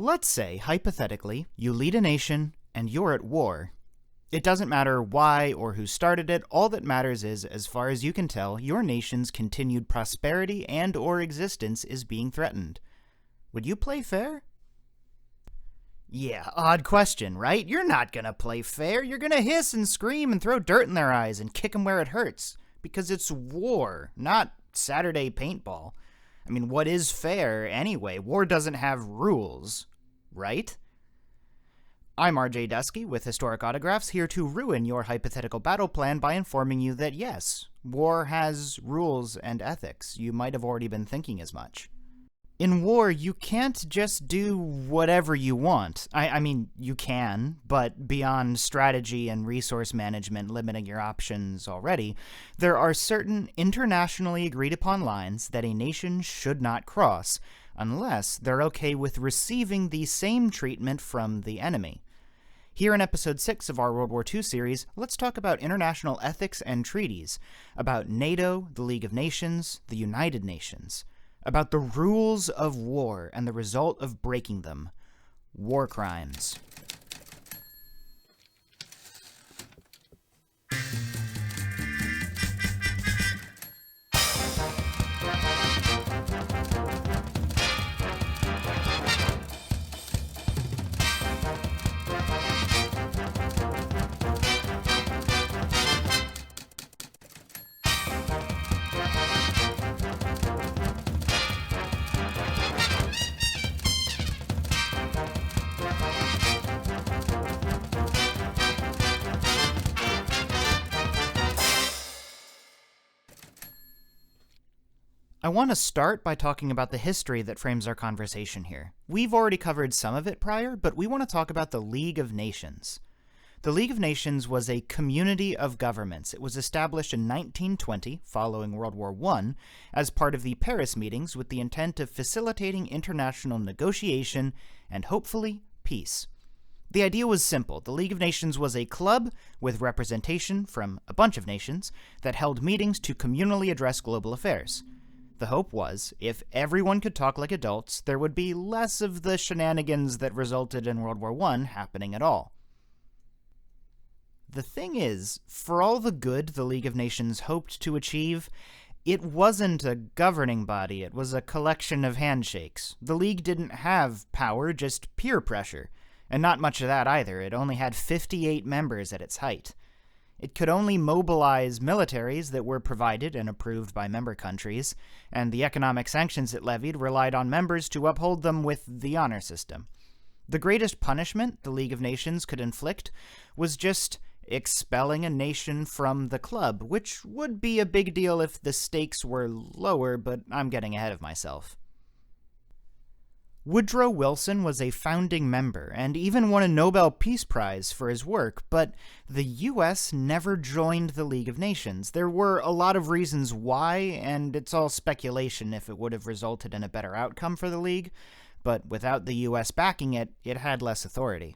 Let's say, hypothetically, you lead a nation and you're at war. It doesn't matter why or who started it, all that matters is, as far as you can tell, your nation's continued prosperity and/or existence is being threatened. Would you play fair? Yeah, odd question, right? You're not gonna play fair. You're gonna hiss and scream and throw dirt in their eyes and kick them where it hurts. Because it's war, not Saturday paintball. I mean, what is fair anyway? War doesn't have rules, right? I'm RJ Dusky with Historic Autographs, here to ruin your hypothetical battle plan by informing you that yes, war has rules and ethics. You might have already been thinking as much. In war, you can't just do whatever you want. I mean, you can, but beyond strategy and resource management limiting your options already, there are certain internationally agreed upon lines that a nation should not cross, unless they're okay with receiving the same treatment from the enemy. Here in Episode 6 of our World War II series, let's talk about international ethics and treaties, about NATO, the League of Nations, the United Nations, about the rules of war and the result of breaking them: war crimes. I want to start by talking about the history that frames our conversation here. We've already covered some of it prior, but we want to talk about the League of Nations. The League of Nations was a community of governments. It was established in 1920, following World War I, as part of the Paris meetings with the intent of facilitating international negotiation and, hopefully, peace. The idea was simple. The League of Nations was a club with representation from a bunch of nations that held meetings to communally address global affairs. The hope was, if everyone could talk like adults, there would be less of the shenanigans that resulted in World War I happening at all. The thing is, for all the good the League of Nations hoped to achieve, it wasn't a governing body, it was a collection of handshakes. The League didn't have power, just peer pressure. And not much of that either. It only had 58 members at its height. It could only mobilize militaries that were provided and approved by member countries, and the economic sanctions it levied relied on members to uphold them with the honor system. The greatest punishment the League of Nations could inflict was just expelling a nation from the club, which would be a big deal if the stakes were lower, but I'm getting ahead of myself. Woodrow Wilson was a founding member and even won a Nobel Peace Prize for his work, but the U.S. never joined the League of Nations. There were a lot of reasons why, and it's all speculation if it would have resulted in a better outcome for the League, but without the U.S. backing it, it had less authority.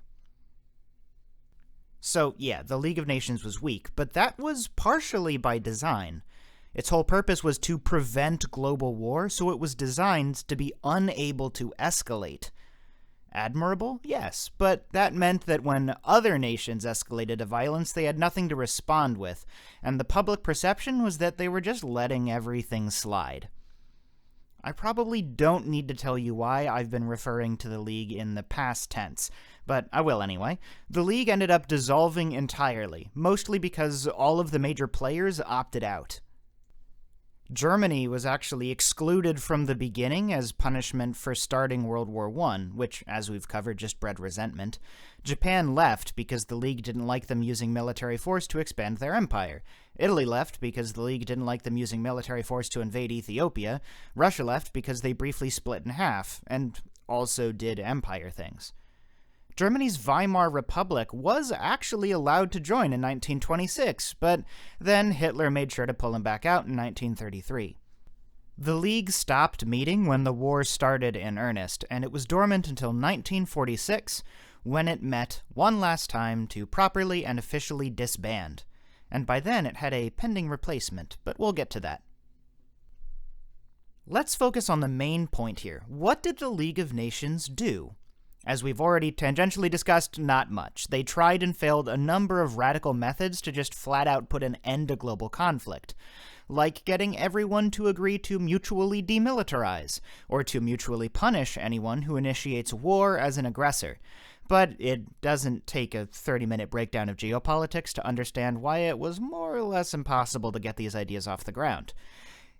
So, yeah, the League of Nations was weak, but that was partially by design. Its whole purpose was to prevent global war, so it was designed to be unable to escalate. Admirable? Yes, but that meant that when other nations escalated to violence, they had nothing to respond with, and the public perception was that they were just letting everything slide. I probably don't need to tell you why I've been referring to the League in the past tense, but I will anyway. The League ended up dissolving entirely, mostly because all of the major players opted out. Germany was actually excluded from the beginning as punishment for starting World War I, which, as we've covered, just bred resentment. Japan left because the League didn't like them using military force to expand their empire. Italy left because the League didn't like them using military force to invade Ethiopia. Russia left because they briefly split in half, and also did empire things. Germany's Weimar Republic was actually allowed to join in 1926, but then Hitler made sure to pull him back out in 1933. The League stopped meeting when the war started in earnest, and it was dormant until 1946, when it met one last time to properly and officially disband. And by then it had a pending replacement, but we'll get to that. Let's focus on the main point here. What did the League of Nations do? As we've already tangentially discussed, not much. They tried and failed a number of radical methods to just flat out put an end to global conflict, like getting everyone to agree to mutually demilitarize, or to mutually punish anyone who initiates war as an aggressor. But it doesn't take a 30-minute breakdown of geopolitics to understand why it was more or less impossible to get these ideas off the ground.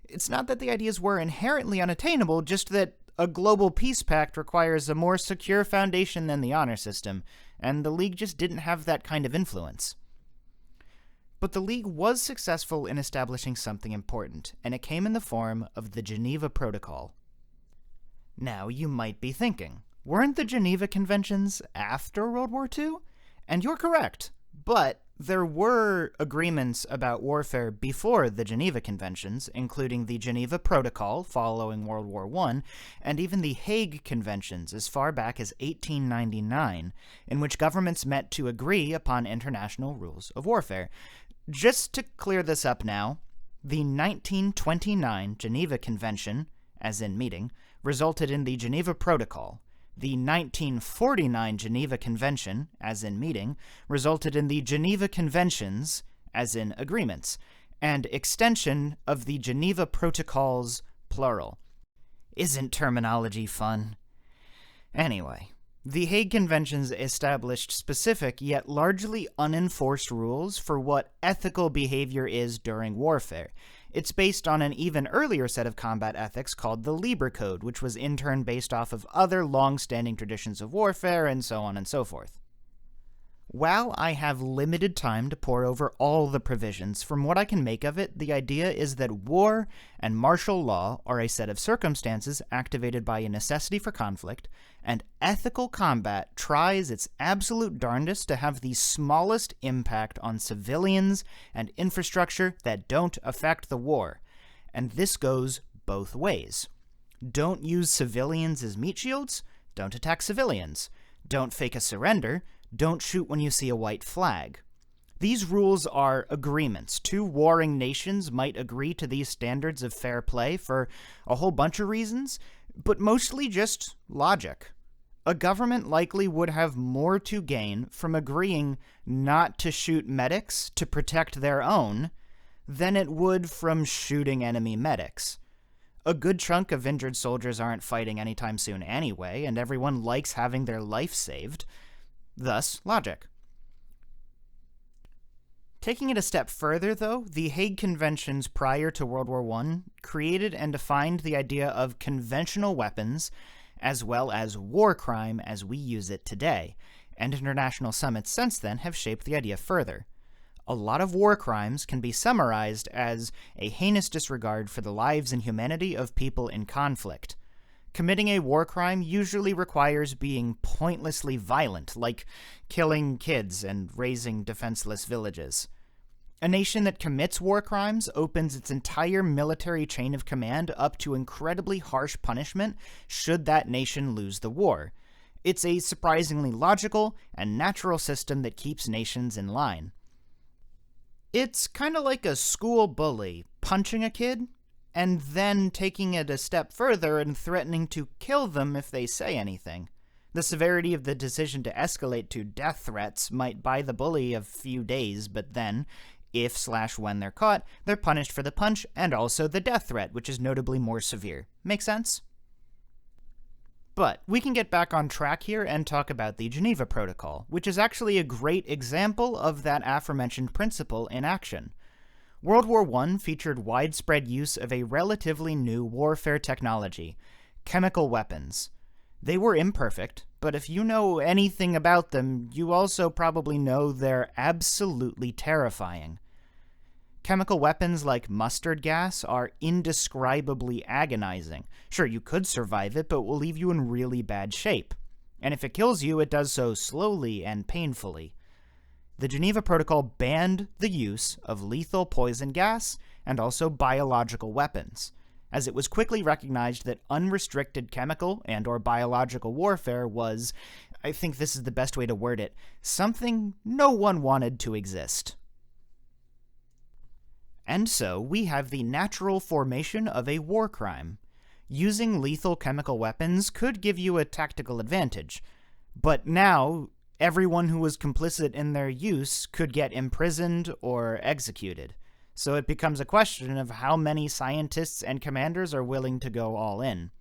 It's not that the ideas were inherently unattainable, just that a global peace pact requires a more secure foundation than the honor system, and the League just didn't have that kind of influence. But the League was successful in establishing something important, and it came in the form of the Geneva Protocol. Now, you might be thinking, weren't the Geneva Conventions after World War II? And you're correct, but there were agreements about warfare before the Geneva Conventions, including the Geneva Protocol following World War I, and even the Hague Conventions as far back as 1899, in which governments met to agree upon international rules of warfare. Just to clear this up now, the 1929 Geneva Convention, as in meeting, resulted in the Geneva Protocol. The 1949 Geneva Convention, as in meeting, resulted in the Geneva Conventions, as in agreements, and extension of the Geneva Protocols, plural. Isn't terminology fun? Anyway, the Hague Conventions established specific yet largely unenforced rules for what ethical behavior is during warfare. It's based on an even earlier set of combat ethics called the Lieber Code, which was in turn based off of other long-standing traditions of warfare, and so on and so forth. While I have limited time to pore over all the provisions, from what I can make of it, the idea is that war and martial law are a set of circumstances activated by a necessity for conflict, and ethical combat tries its absolute darndest to have the smallest impact on civilians and infrastructure that don't affect the war. And this goes both ways. Don't use civilians as meat shields, don't attack civilians. Don't fake a surrender, don't shoot when you see a white flag. These rules are agreements. Two warring nations might agree to these standards of fair play for a whole bunch of reasons, but mostly just logic. A government likely would have more to gain from agreeing not to shoot medics to protect their own than it would from shooting enemy medics. A good chunk of injured soldiers aren't fighting anytime soon anyway, and everyone likes having their life saved. Thus, logic. Taking it a step further, though, the Hague Conventions prior to World War I created and defined the idea of conventional weapons as well as war crime as we use it today, and international summits since then have shaped the idea further. A lot of war crimes can be summarized as a heinous disregard for the lives and humanity of people in conflict. Committing a war crime usually requires being pointlessly violent, like killing kids and razing defenseless villages. A nation that commits war crimes opens its entire military chain of command up to incredibly harsh punishment should that nation lose the war. It's a surprisingly logical and natural system that keeps nations in line. It's kind of like a school bully punching a kid, and then taking it a step further and threatening to kill them if they say anything. The severity of the decision to escalate to death threats might buy the bully a few days, but then, if/when they're caught, they're punished for the punch and also the death threat, which is notably more severe. Make sense? But we can get back on track here and talk about the Geneva Protocol, which is actually a great example of that aforementioned principle in action. World War I featured widespread use of a relatively new warfare technology, chemical weapons. They were imperfect, but if you know anything about them, you also probably know they're absolutely terrifying. Chemical weapons like mustard gas are indescribably agonizing. Sure, you could survive it, but will leave you in really bad shape. And if it kills you, it does so slowly and painfully. The Geneva Protocol banned the use of lethal poison gas and also biological weapons, as it was quickly recognized that unrestricted chemical and/or biological warfare was, I think this is the best way to word it, something no one wanted to exist. And so we have the natural formation of a war crime. Using lethal chemical weapons could give you a tactical advantage. But now, everyone who was complicit in their use could get imprisoned or executed. So it becomes a question of how many scientists and commanders are willing to go all in.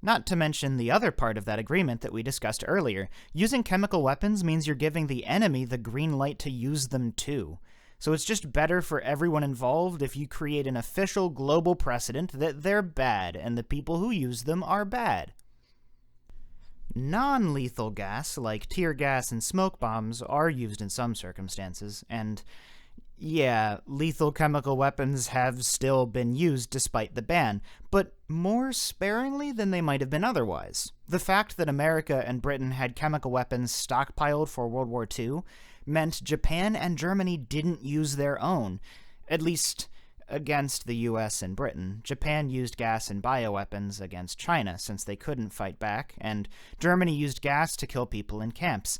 Not to mention the other part of that agreement that we discussed earlier. Using chemical weapons means you're giving the enemy the green light to use them too. So it's just better for everyone involved if you create an official global precedent that they're bad and the people who use them are bad. Non-lethal gas, like tear gas and smoke bombs, are used in some circumstances, and yeah, lethal chemical weapons have still been used despite the ban, but more sparingly than they might have been otherwise. The fact that America and Britain had chemical weapons stockpiled for World War II meant Japan and Germany didn't use their own, at least against the US and Britain. Japan used gas and bioweapons against China since they couldn't fight back, and Germany used gas to kill people in camps.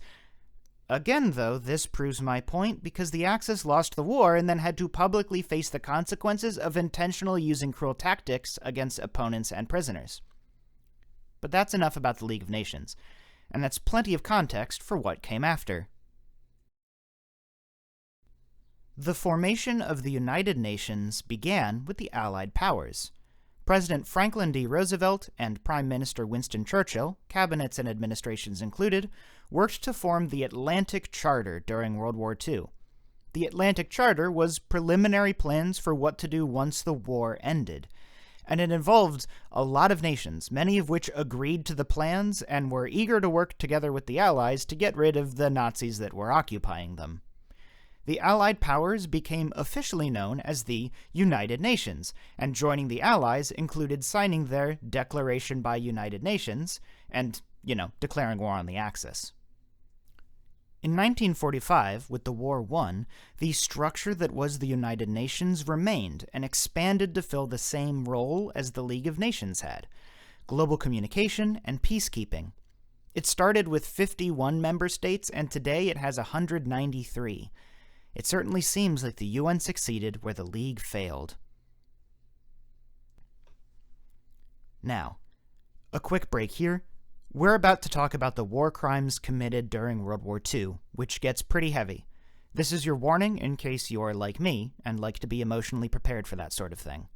Again, though, this proves my point because the Axis lost the war and then had to publicly face the consequences of intentionally using cruel tactics against opponents and prisoners. But that's enough about the League of Nations, and that's plenty of context for what came after. The formation of the United Nations began with the Allied powers. President Franklin D. Roosevelt and Prime Minister Winston Churchill, cabinets and administrations included, worked to form the Atlantic Charter during World War II. The Atlantic Charter was preliminary plans for what to do once the war ended, and it involved a lot of nations, many of which agreed to the plans and were eager to work together with the Allies to get rid of the Nazis that were occupying them. The Allied powers became officially known as the United Nations, and joining the Allies included signing their Declaration by United Nations and, declaring war on the Axis. In 1945, with the war won, the structure that was the United Nations remained and expanded to fill the same role as the League of Nations had: global communication and peacekeeping. It started with 51 member states, and today it has 193. It certainly seems like the UN succeeded where the League failed. Now, a quick break here. We're about to talk about the war crimes committed during World War II, which gets pretty heavy. This is your warning in case you're like me and like to be emotionally prepared for that sort of thing.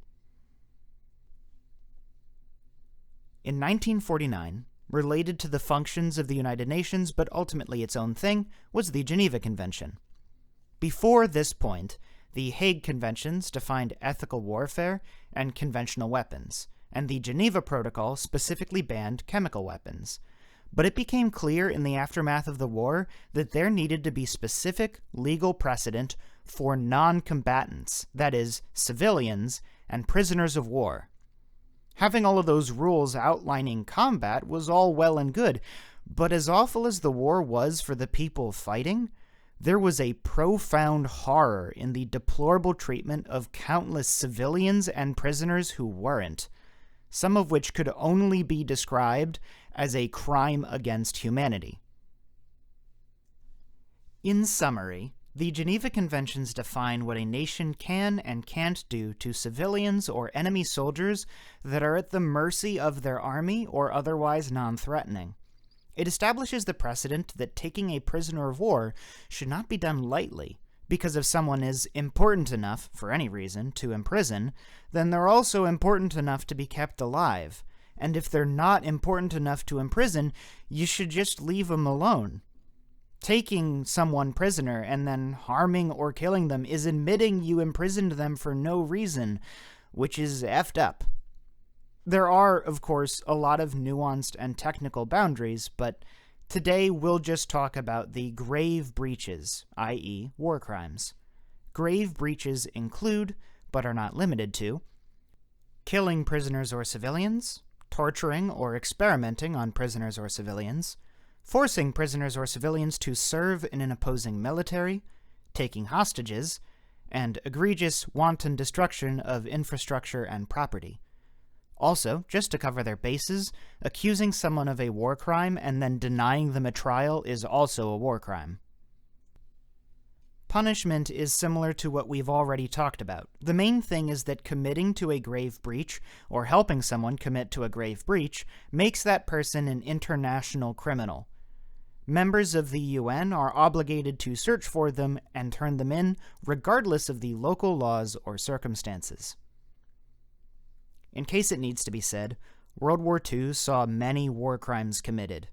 In 1949, related to the functions of the United Nations, but ultimately its own thing, was the Geneva Convention. Before this point, the Hague Conventions defined ethical warfare and conventional weapons, and the Geneva Protocol specifically banned chemical weapons. But it became clear in the aftermath of the war that there needed to be specific legal precedent for non-combatants, that is, civilians and prisoners of war. Having all of those rules outlining combat was all well and good, but as awful as the war was for the people fighting, there was a profound horror in the deplorable treatment of countless civilians and prisoners who weren't, some of which could only be described as a crime against humanity. In summary, the Geneva Conventions define what a nation can and can't do to civilians or enemy soldiers that are at the mercy of their army or otherwise non-threatening. It establishes the precedent that taking a prisoner of war should not be done lightly, because if someone is important enough, for any reason, to imprison, then they're also important enough to be kept alive, and if they're not important enough to imprison, you should just leave them alone. Taking someone prisoner and then harming or killing them is admitting you imprisoned them for no reason, which is effed up. There are, of course, a lot of nuanced and technical boundaries, but today we'll just talk about the grave breaches, i.e. war crimes. Grave breaches include, but are not limited to, killing prisoners or civilians, torturing or experimenting on prisoners or civilians, forcing prisoners or civilians to serve in an opposing military, taking hostages, and egregious wanton destruction of infrastructure and property. Also, just to cover their bases, accusing someone of a war crime and then denying them a trial is also a war crime. Punishment is similar to what we've already talked about. The main thing is that committing to a grave breach, or helping someone commit to a grave breach, makes that person an international criminal. Members of the UN are obligated to search for them and turn them in, regardless of the local laws or circumstances. In case it needs to be said, World War II saw many war crimes committed.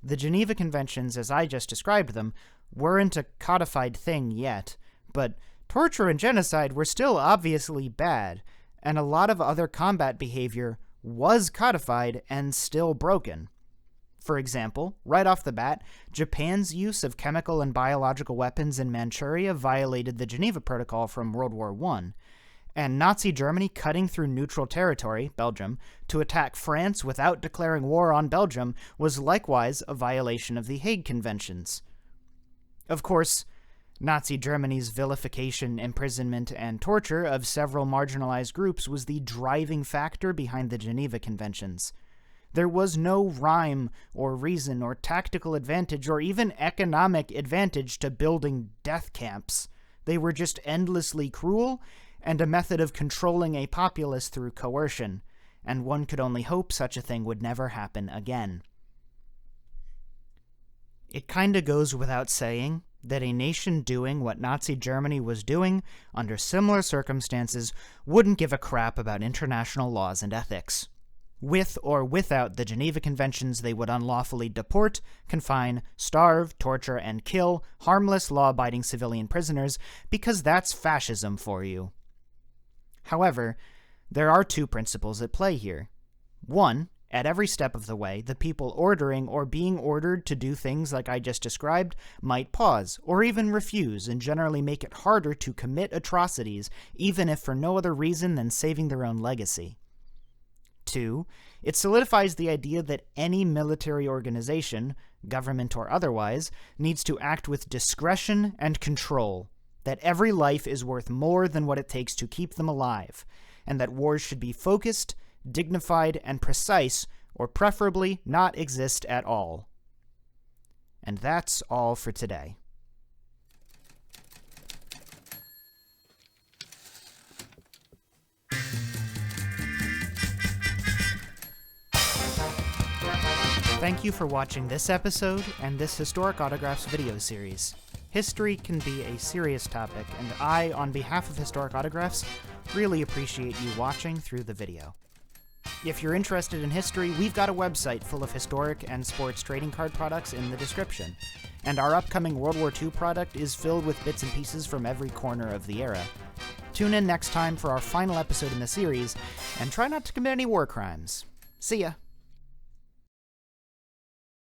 The Geneva Conventions, as I just described them, weren't a codified thing yet, but torture and genocide were still obviously bad, and a lot of other combat behavior was codified and still broken. For example, right off the bat, Japan's use of chemical and biological weapons in Manchuria violated the Geneva Protocol from World War I, and Nazi Germany cutting through neutral territory, Belgium, to attack France without declaring war on Belgium was likewise a violation of the Hague Conventions. Of course, Nazi Germany's vilification, imprisonment, and torture of several marginalized groups was the driving factor behind the Geneva Conventions. There was no rhyme or reason or tactical advantage or even economic advantage to building death camps. They were just endlessly cruel and a method of controlling a populace through coercion, and one could only hope such a thing would never happen again. It kinda goes without saying that a nation doing what Nazi Germany was doing under similar circumstances wouldn't give a crap about international laws and ethics. With or without the Geneva Conventions, they would unlawfully deport, confine, starve, torture, and kill harmless, law-abiding civilian prisoners because that's fascism for you. However, there are two principles at play here. One, at every step of the way, the people ordering or being ordered to do things like I just described might pause or even refuse and generally make it harder to commit atrocities, even if for no other reason than saving their own legacy. Two, it solidifies the idea that any military organization, government or otherwise, needs to act with discretion and control, that every life is worth more than what it takes to keep them alive, and that wars should be focused, dignified, and precise, or preferably not exist at all. And that's all for today. Thank you for watching this episode and this Historic Autographs video series. History can be a serious topic, and I, on behalf of Historic Autographs, really appreciate you watching through the video. If you're interested in history, we've got a website full of historic and sports trading card products in the description, and our upcoming World War II product is filled with bits and pieces from every corner of the era. Tune in next time for our final episode in the series, and try not to commit any war crimes. See ya!